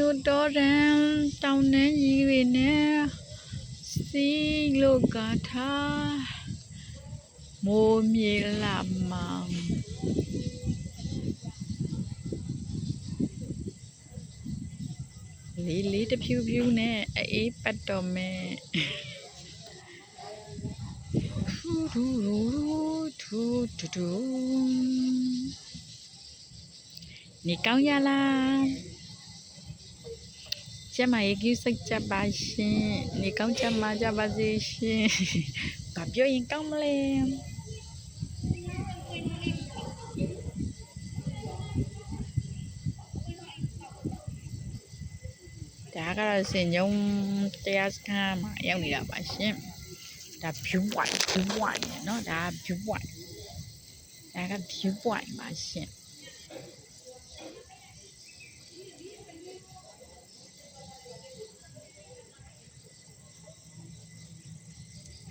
လို့တော်ရန်တောင်းနှင်းကြီးတွေနဲ့စီလို့ကထားမိုးမြေလာမောင်လေးလေးတဖြူဖြူနဲ့အေးပတ်တော်မယ်ထူထူထူထူထူနေကောင်းရလားကျမရေကြီးစိတ်ကြပါရှင်နေကောင်းကြမှာကြပါစေရှင်ဘာပြောရင်ကောင်းမလဲဒါကတော့စင်ညုံတရားစခန်းမှာရောက်နေတာပါရှင်ဒါ view point เนาะဒါ view point ဒါက view point ပါရှင်